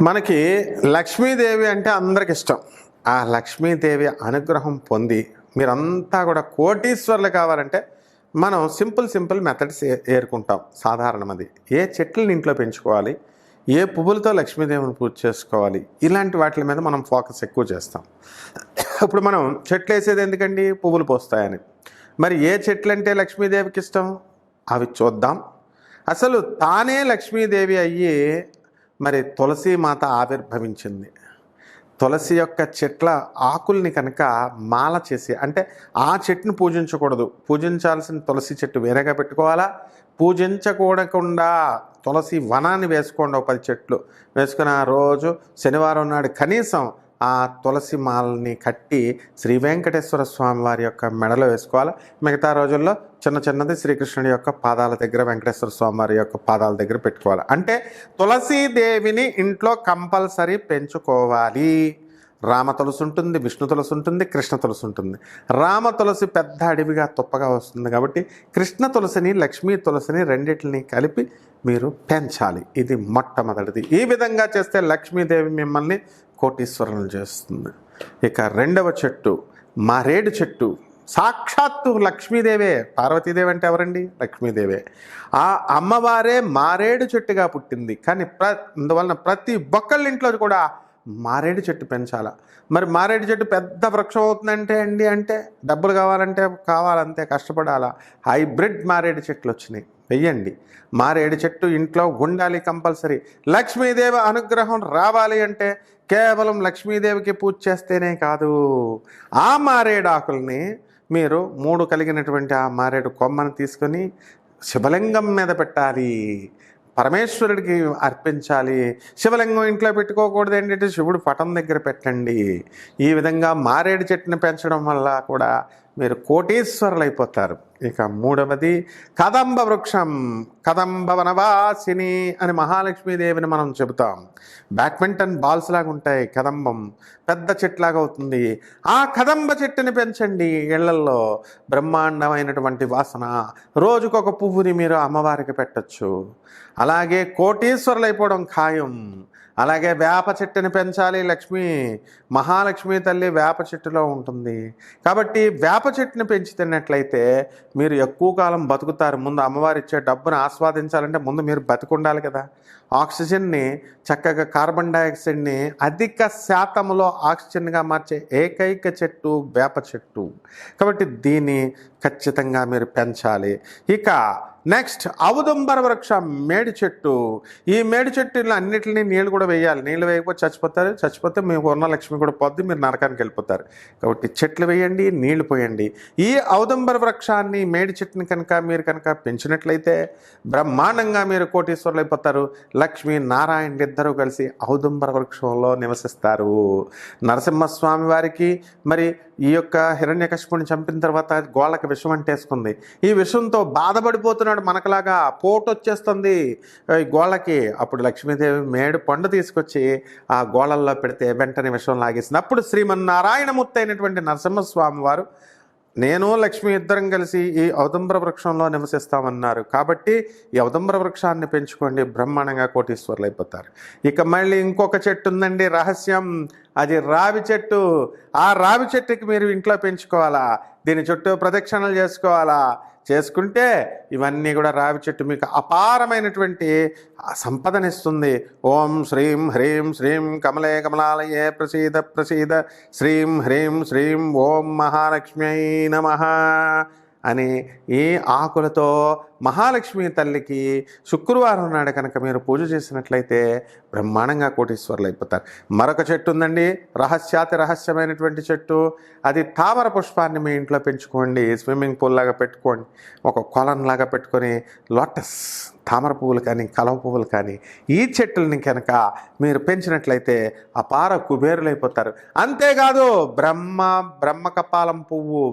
మనకి లక్ష్మీదేవి అంటే అందరికి ఇష్టం. ఆ లక్ష్మీదేవి అనుగ్రహం పొంది మీరంతా కూడా కోటీశ్వర్లు కావాలంటే మనం సింపుల్ మెథడ్స్ ఏరుకుంటాం. సాధారణం అది. ఏ చెట్లను ఇంట్లో పెంచుకోవాలి, ఏ పువ్వులతో లక్ష్మీదేవిని పూజ చేసుకోవాలి, ఇలాంటి వాటి మీద మనం ఫోకస్ ఎక్కువ చేస్తాం. ఇప్పుడు మనం చెట్లు వేసేది ఎందుకండి? పువ్వులు పోస్తాయని. మరి ఏ చెట్లు అంటే లక్ష్మీదేవికి ఇష్టం అవి చూద్దాం. అసలు తానే లక్ష్మీదేవి అయ్యి మరి తులసి మాత ఆవిర్భవించింది. తులసి యొక్క చెట్ల ఆకుల్ని కనుక మాల చేసి, అంటే ఆ చెట్టును పూజించకూడదు, పూజించాల్సిన తులసి చెట్టు వేరేగా పెట్టుకోవాలా, పూజించకూడకుండా తులసి వనాన్ని వేసుకోండి. 10 చెట్లు వేసుకుని ఆ రోజు శనివారం నాడు కనీసం ఆ తులసి మాలని కట్టి శ్రీ వెంకటేశ్వర స్వామి వారి యొక్క మెడలో వేసుకోవాలి. మిగతా రోజుల్లో చిన్నది శ్రీకృష్ణుడి యొక్క పాదాల దగ్గర, వెంకటేశ్వర స్వామి వారి యొక్క పాదాల దగ్గర పెట్టుకోవాలి. అంటే తులసీదేవిని ఇంట్లో కంపల్సరీ పెంచుకోవాలి. రామ తులసి ఉంటుంది, విష్ణు తులసి ఉంటుంది, కృష్ణ తులసి ఉంటుంది. రామ తులసి పెద్ద అడవిగా తుప్పగా వస్తుంది కాబట్టి కృష్ణ తులసిని, లక్ష్మీ తులసిని రెండింటిని కలిపి మీరు పెంచాలి. ఇది మొట్టమొదటిది. ఈ విధంగా చేస్తే లక్ష్మీదేవి మిమ్మల్ని కోటీశ్వరులను చేస్తుంది. ఇక రెండవ చెట్టు మారేడు చెట్టు. సాక్షాత్తు లక్ష్మీదేవే. పార్వతీదేవి అంటే ఎవరండి? లక్ష్మీదేవే. ఆ అమ్మవారే మారేడు చెట్టుగా పుట్టింది. కానీ అందువలన ప్రతి ఒక్కళ్ళ ఇంట్లో కూడా మారేడు చెట్టు పెంచాల. మరి మారేడు చెట్టు పెద్ద వృక్షం అవుతుందంటే అంటే డబ్బులు కావాలంతే కష్టపడాలా. హైబ్రిడ్ మారేడు చెట్లు వచ్చినాయి, వెయ్యండి. మారేడు చెట్టు ఇంట్లో ఉండాలి కంపల్సరీ. లక్ష్మీదేవి అనుగ్రహం రావాలి అంటే కేవలం లక్ష్మీదేవికి పూజ చేస్తేనే కాదు, ఆ మారేడు ఆకుల్ని మీరు 3 కలిగినటువంటి ఆ మారేడు కొమ్మను తీసుకొని శివలింగం మీద పెట్టాలి, పరమేశ్వరుడికి అర్పించాలి. శివలింగం ఇంట్లో పెట్టుకోకూడదు, ఏంటంటే శివుడు పటం దగ్గర పెట్టండి. ఈ విధంగా మారేడు చెట్టుని పెంచడం వల్ల కూడా మీరు కోటీశ్వరులు అయిపోతారు. ఇక మూడవది కదంబ వృక్షం. కదంబ వనవాసిని అని మహాలక్ష్మీదేవిని మనం చెబుతాం. బ్యాడ్మింటన్ బాల్స్ లాగా ఉంటాయి, కదంబం పెద్ద చెట్లాగా అవుతుంది. ఆ కదంబ చెట్టుని పెంచండి ఇళ్లల్లో. బ్రహ్మాండమైనటువంటి వాసన. రోజుకొక పువ్వుని మీరు అమ్మవారికి పెట్టచ్చు. అలాగే కోటీశ్వరులు అయిపోవడం ఖాయం. అలాగే వేప చెట్టుని పెంచాలి. మహాలక్ష్మి తల్లి వేప చెట్టులో ఉంటుంది కాబట్టి వేప చెట్టుని పెంచుతున్నట్లయితే మీరు ఎక్కువ కాలం బతుకుతారు. ముందు అమ్మవారు ఇచ్చే డబ్బును ఆస్వాదించాలంటే ముందు మీరు బతుకుండాలి కదా. ఆక్సిజన్ని చక్కగా, కార్బన్ డైఆక్సైడ్ని అధిక శాతంలో ఆక్సిజన్గా మార్చే ఏకైక చెట్టు వేప చెట్టు. కాబట్టి దీన్ని ఖచ్చితంగా మీరు పెంచాలి. ఇక నెక్స్ట్ ఔదుంబర వృక్షం, మేడి చెట్టు. ఈ మేడి చెట్టులో అన్నిటిని నీళ్ళు కూడా వేయాలి. నీళ్ళు వేయకపోతే చచ్చిపోతే మీకు ఉన్న లక్ష్మి కూడా పోద్ది, మీరు నరకానికి వెళ్ళిపోతారు. కాబట్టి చెట్లు వేయండి, నీళ్లు పోయండి. ఈ ఔదుంబర వృక్షాన్ని, మేడి చెట్టుని మీరు కనుక పెంచినట్లయితే బ్రహ్మాండంగా మీరు కోటీశ్వరులు అయిపోతారు. లక్ష్మీ నారాయణ ఇద్దరూ కలిసి ఔదుంబర వృక్షంలో నివసిస్తారు. నరసింహస్వామి వారికి మరి ఈ యొక్క హిరణ్యకశిపుని చంపిన తర్వాత గోళ్ళకి విషం అంటేసుకుంది. ఈ విషంతో బాధపడిపోతున్నాడు. మనకలాగా పోటు వచ్చేస్తుంది ఈ గోళ్ళకి. అప్పుడు లక్ష్మీదేవి మేడు పండు తీసుకొచ్చి ఆ గోళల్లో పెడితే వెంటనే విషం లాగేసింది. అప్పుడు శ్రీమన్నారాయణమూర్తి అయినటువంటి నరసింహస్వామి వారు, నేను లక్ష్మి ఇద్దరం కలిసి ఈ ఔదుంబర వృక్షంలో నివసిస్తామన్నారు. కాబట్టి ఈ ఔదుంబర వృక్షాన్ని పెంచుకోండి, బ్రహ్మాండంగా కోటీశ్వరులు అయిపోతారు. ఇక మళ్ళీ ఇంకొక చెట్టు ఉందండి, రహస్యం. అది రావి చెట్టు. ఆ రావి చెట్టుకి మీరు ఇంట్లో పెంచుకోవాలా, దీని చుట్టూ ప్రదక్షిణలు చేసుకోవాలా. చేసుకుంటే ఇవన్నీ కూడా రావి చెట్టు మీకు అపారమైనటువంటి సంపదనిస్తుంది. ఓం శ్రీం హ్రీం శ్రీం కమలే కమలాలయే ప్రసీద శ్రీం హ్రీం శ్రీం ఓం మహాలక్ష్మ్యై నమః అని ఈ ఆకులతో మహాలక్ష్మి తల్లికి శుక్రవారం నాడు కనుక మీరు పూజ చేసినట్లయితే బ్రహ్మాండంగా కోటీశ్వరులు అయిపోతారు. మరొక చెట్టు ఉందండి, రహస్యమైనటువంటి చెట్టు. అది తామర పుష్పాన్ని మీ ఇంట్లో పెంచుకోండి. స్విమ్మింగ్ పూల్ లాగా పెట్టుకోండి, ఒక కొలంలాగా పెట్టుకొని లోటస్ తామర పువ్వులు కానీ, కలవ పువ్వులు కానీ, ఈ చెట్టుల్ని కనుక మీరు పెంచినట్లయితే అపార కుబేరులైపోతారు. అంతేకాదు బ్రహ్మ కపాలం పువ్వు,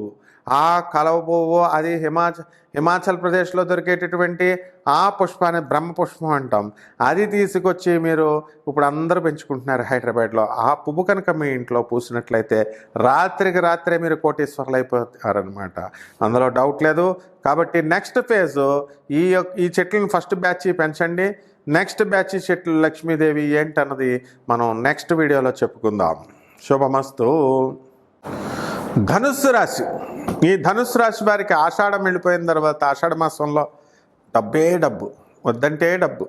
ఆ కలవ పువ్వు, అది హిమాచల్ ప్రదేశ్లో దొరికేటటువంటి ఆ పుష్పాన్ని బ్రహ్మ పుష్పం అంటాం. అది తీసుకొచ్చి మీరు ఇప్పుడు అందరూ పెంచుకుంటున్నారు హైదరాబాద్లో. ఆ పువ్వు కనుక మీ ఇంట్లో పూసినట్లయితే రాత్రికి రాత్రే మీరు కోటీశ్వరులు అయిపోతారనమాట. అందులో డౌట్ లేదు. కాబట్టి నెక్స్ట్ ఫేజ్ ఈ చెట్లను ఫస్ట్ బ్యాచ్ పెంచండి. నెక్స్ట్ బ్యాచ్ చెట్లు లక్ష్మీదేవి ఏంటన్నది మనం నెక్స్ట్ వీడియోలో చెప్పుకుందాం. శుభమస్తు. ధనుస్సు రాశి. ఈ ధనుస్సు రాశి వారికి ఆషాఢం వెళ్ళిపోయిన తర్వాత ఆషాఢ మాసంలో డబ్బే డబ్బు, వద్దంటే డబ్బు.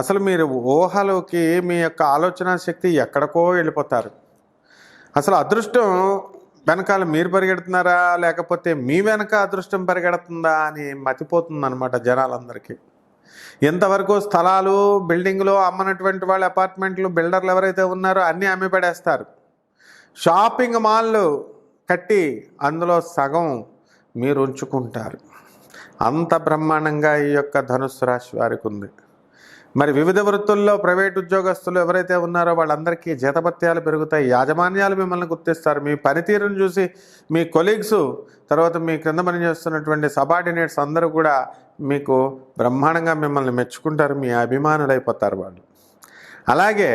అసలు మీరు ఊహలోకి మీ యొక్క ఆలోచన శక్తి ఎక్కడికో వెళ్ళిపోతారు. అసలు అదృష్టం వెనకాల మీరు పరిగెడుతున్నారా లేకపోతే మీ వెనక అదృష్టం పరిగెడుతుందా అని మతిపోతుందన్నమాట జనాలందరికీ. ఎంతవరకు స్థలాలు బిల్డింగ్లు అమ్మనటువంటి వాళ్ళ అపార్ట్మెంట్లు బిల్డర్లు ఎవరైతే ఉన్నారో అన్నీ అమ్మి పడేస్తారు. షాపింగ్ మాల్లు కట్టి అందులో సగం మీరు ఉంచుకుంటారు. అంత బ్రహ్మాండంగా ఈ యొక్క ధనుస్సు రాశి వారికి ఉంది. మరి వివిధ వృత్తుల్లో ప్రైవేట్ ఉద్యోగస్తులు ఎవరైతే ఉన్నారో వాళ్ళందరికీ జీతభత్యాలు పెరుగుతాయి. యాజమాన్యాలు మిమ్మల్ని గుర్తిస్తారు. మీ పనితీరును చూసి మీ కొలీగ్స్, తర్వాత మీ క్రింద పనిచేస్తున్నటువంటి సబార్డినేట్స్ అందరూ కూడా మీకు బ్రహ్మాండంగా మిమ్మల్ని మెచ్చుకుంటారు. మీ అభిమానులైపోతారు వాళ్ళు. అలాగే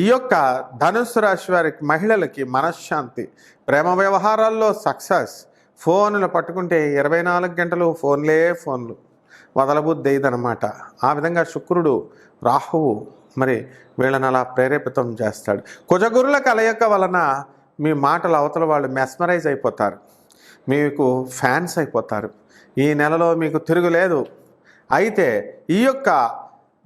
ఈ యొక్క ధనుస్సు రాశి వారికి మహిళలకి మనశ్శాంతి, ప్రేమ వ్యవహారాల్లో సక్సెస్. ఫోన్లు పట్టుకుంటే 24 గంటలు ఫోన్లు వదలబుద్ధి అయ్యిదనమాట. ఆ విధంగా శుక్రుడు రాహువు మరి వీళ్ళని అలా ప్రేరేపితం చేస్తాడు. కుజగురుల కలయిక వలన మీ మాటలు అవతల వాళ్ళు మెస్మరైజ్ అయిపోతారు, మీకు ఫ్యాన్స్ అయిపోతారు. ఈ నెలలో మీకు తిరుగులేదు. అయితే ఈ యొక్క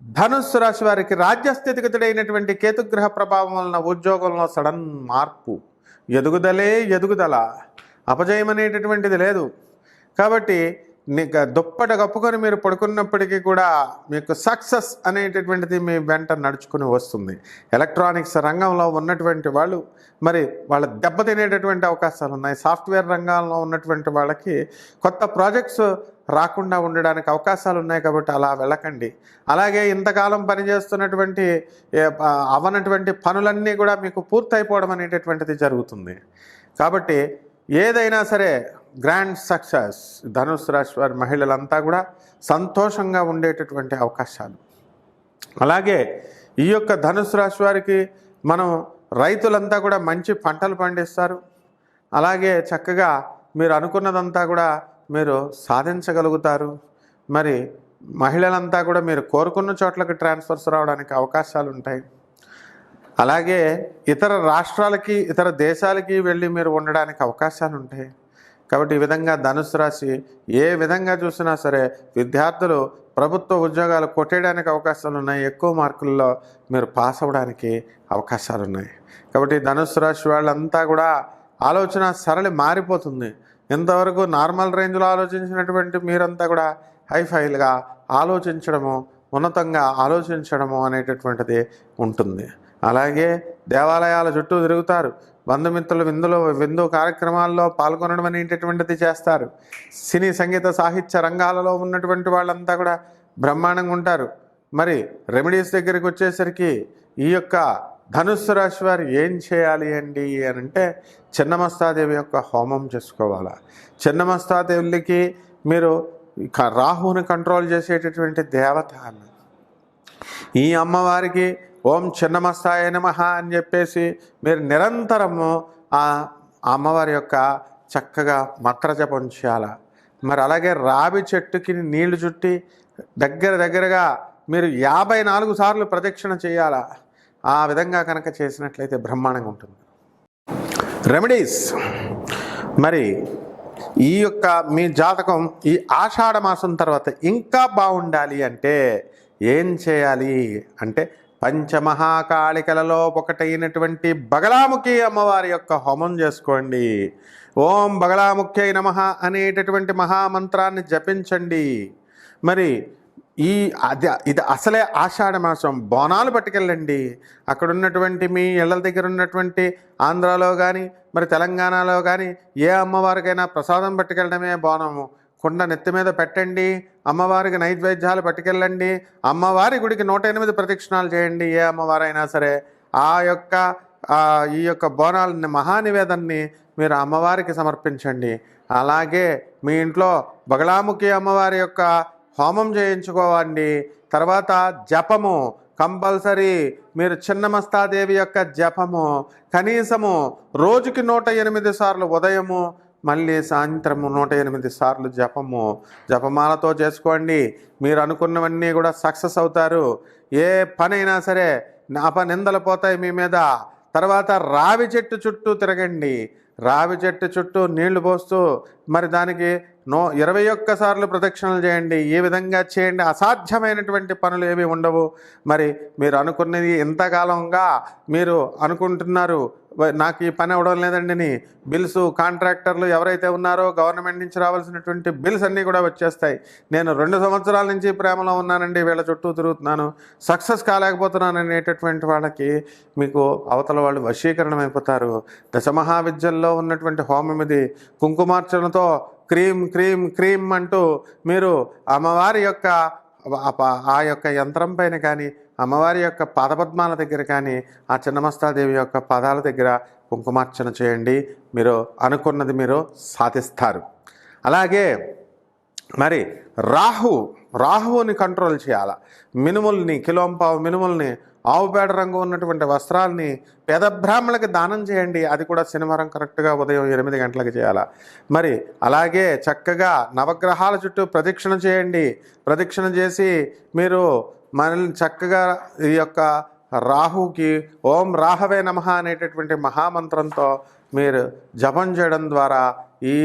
ధనుస్సు రాశి వారికి రాజ్యస్థితిగతుడైనటువంటి కేతుగ్రహ ప్రభావం వలన ఉద్యోగంలో సడన్ మార్పు, ఎదుగుదల, అపజయం అనేటటువంటిది లేదు. కాబట్టి దుప్పట కప్పుకొని మీరు పడుకున్నప్పటికీ కూడా మీకు సక్సెస్ అనేటటువంటిది మీ వెంట నడుచుకుని వస్తుంది. ఎలక్ట్రానిక్స్ రంగంలో ఉన్నటువంటి వాళ్ళు మరి వాళ్ళ దెబ్బతినేటటువంటి అవకాశాలు ఉన్నాయి. సాఫ్ట్వేర్ రంగంలో ఉన్నటువంటి వాళ్ళకి కొత్త ప్రాజెక్ట్స్ రాకుండా ఉండడానికి అవకాశాలు ఉన్నాయి. కాబట్టి అలా వెళ్ళకండి. అలాగే ఇంతకాలం పనిచేస్తున్నటువంటి అవనటువంటి పనులన్నీ కూడా మీకు పూర్తయిపోవడం అనేటటువంటిది జరుగుతుంది. కాబట్టి ఏదైనా సరే గ్రాండ్ సక్సెస్. ధనుస్సు రాశి వారి మహిళలంతా కూడా సంతోషంగా ఉండేటటువంటి అవకాశాలు. అలాగే ఈ యొక్క ధనుస్సు రాశి వారికి మనం రైతులంతా కూడా మంచి పంటలు పండిస్తారు. అలాగే చక్కగా మీరు అనుకున్నదంతా కూడా మీరు సాధించగలుగుతారు. మరి మహిళలంతా కూడా మీరు కోరుకున్న చోట్లకి ట్రాన్స్ఫర్స్ రావడానికి అవకాశాలు ఉంటాయి. అలాగే ఇతర రాష్ట్రాలకి ఇతర దేశాలకి వెళ్ళి మీరు ఉండడానికి అవకాశాలు ఉంటాయి. కాబట్టి ఈ విధంగా ధనుస్సు రాశి ఏ విధంగా చూసినా సరే విద్యార్థులు ప్రభుత్వ ఉద్యోగాలు కొట్టేయడానికి అవకాశాలు ఉన్నాయి. ఎక్కువ మార్కుల్లో మీరు పాస్ అవ్వడానికి అవకాశాలు ఉన్నాయి. కాబట్టి ధనుస్సు రాశి వాళ్ళంతా కూడా ఆలోచన సరళి మారిపోతుంది. ఇంతవరకు నార్మల్ రేంజ్లో ఆలోచించినటువంటి మీరంతా కూడా హైఫైల్గా ఆలోచించడము, ఉన్నతంగా ఆలోచించడము అనేటటువంటిది ఉంటుంది. అలాగే దేవాలయాల చుట్టూ తిరుగుతారు. బంధుమిత్రులు విందు కార్యక్రమాల్లో పాల్గొనడం అనేటటువంటిది చేస్తారు. సినీ సంగీత సాహిత్య రంగాలలో ఉన్నటువంటి వాళ్ళంతా కూడా బ్రహ్మాండంగా ఉంటారు. మరి రెమెడీస్ దగ్గరికి వచ్చేసరికి ఈ యొక్క ధనుస్సు రాశి వారు ఏం చేయాలి అండి అని అంటే చిన్నమస్తాదేవి యొక్క హోమం చేసుకోవాలా. చిన్నమస్తాదేవికి మీరు రాహుని కంట్రోల్ చేసేటటువంటి దేవత అన్న ఈ అమ్మవారికి ఓం చిన్నమస్తాయ నమః అని చెప్పేసి మీరు నిరంతరము ఆ అమ్మవారి యొక్క చక్కగా మంత్రజపం చేయాల. మరి అలాగే రావి చెట్టుకి నీళ్లు చుట్టి దగ్గరగా మీరు 54 సార్లు ప్రదక్షిణ చేయాలా. ఆ విధంగా కనుక చేసినట్లయితే బ్రహ్మాండంగా ఉంటుంది. రెమెడీస్. మరి ఈ యొక్క మీ జాతకం ఈ ఆషాఢ మాసం తర్వాత ఇంకా బాగుండాలి అంటే ఏం చేయాలి అంటే పంచమహాకాళికలలో ఒకటైనటువంటి బగలాముఖి అమ్మవారి యొక్క హోమం చేసుకోండి. ఓం బగలాముఖ్యై నమః అనేటటువంటి మహామంత్రాన్ని జపించండి. మరి ఇది అసలే ఆషాఢ మాసం. బోనాలు పట్టుకెళ్ళండి. అక్కడ ఉన్నటువంటి మీ ఇళ్ళ దగ్గర ఉన్నటువంటి ఆంధ్రాలో కానీ మరి తెలంగాణలో కానీ ఏ అమ్మవారికైనా ప్రసాదం పట్టుకెళ్ళడమే బోనము. కుండ నెత్తి మీద పెట్టండి. అమ్మవారికి నైవేద్యాలు పట్టుకెళ్ళండి. అమ్మవారి గుడికి 108 ప్రదక్షిణాలు చేయండి. ఏ అమ్మవారైనా సరే ఆ యొక్క ఈ యొక్క బోనాలని మహానివేదన్ని మీరు అమ్మవారికి సమర్పించండి. అలాగే మీ ఇంట్లో బగలాముఖి అమ్మవారి యొక్క హోమం చేయించుకోవండి. తర్వాత జపము కంపల్సరీ. మీరు చిన్నమస్తాదేవి యొక్క జపము కనీసము రోజుకి 108 సార్లు ఉదయము మళ్ళీ సాయంత్రం 108 సార్లు జపమాలతో చేసుకోండి. మీరు అనుకున్నవన్నీ కూడా సక్సెస్ అవుతారు. ఏ పనైనా సరే అపనిందలు పోతాయి మీ మీద. తర్వాత రావి చెట్టు చుట్టూ తిరగండి. రావి చెట్టు చుట్టూ నీళ్లు పోస్తూ మరి దానికి 21 సార్లు ప్రదక్షిణలు చేయండి. ఈ విధంగా చేయండి. అసాధ్యమైనటువంటి పనులు ఏవి ఉండవు. మరి మీరు అనుకున్నది ఇంతకాలంగా మీరు అనుకుంటున్నారు నాకు ఈ పని అవ్వడం లేదండి అని. బిల్స్ కాంట్రాక్టర్లు ఎవరైతే ఉన్నారో గవర్నమెంట్ నుంచి రావాల్సినటువంటి బిల్స్ అన్నీ కూడా వచ్చేస్తాయి. నేను 2 సంవత్సరాల నుంచి ప్రేమలో ఉన్నానండి, వీళ్ళ చుట్టూ తిరుగుతున్నాను, సక్సెస్ కాలేకపోతున్నాను అనేటటువంటి వాళ్ళకి మీకు అవతల వాళ్ళు వశీకరణం అయిపోతారు. దశమహావిద్యల్లో ఉన్నటువంటి హోమం ఇది. కుంకుమార్చనతో క్రీమ్ క్రీమ్ క్రీమ్ అంటూ మీరు అమ్మవారి యొక్క ఆ యొక్క యంత్రం పైన కానీ, అమ్మవారి యొక్క పాదపద్మాల దగ్గర కానీ, ఆ చిన్నమస్తాదేవి యొక్క పాదాల దగ్గర కుంకుమార్చన చేయండి. మీరు అనుకున్నది మీరు సాధిస్తారు. అలాగే మరి రాహువుని కంట్రోల్ చేయాలి. మినుముల్ని, కిలోంపావు మినుముల్ని, ఆవు పేడ రంగు ఉన్నటువంటి వస్త్రాల్ని పేద బ్రాహ్మణులకి దానం చేయండి. అది కూడా శనివారం కరెక్ట్గా ఉదయం 8 గంటలకు చేయాలి. మరి అలాగే చక్కగా నవగ్రహాల చుట్టూ ప్రదక్షిణ చేయండి. ప్రదక్షిణ చేసి మీరు మనల్ని చక్కగా ఈ యొక్క రాహుకి ఓం రాహవే నమః అనేటటువంటి మహామంత్రంతో మీరు జపం చేయడం ద్వారా ఈ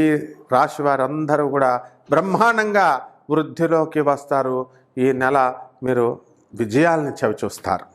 రాశి వారందరూ కూడా బ్రహ్మాండంగా వృద్ధిలోకి వస్తారు. ఈ నెల మీరు విజయాల్ని చవిచూస్తారు.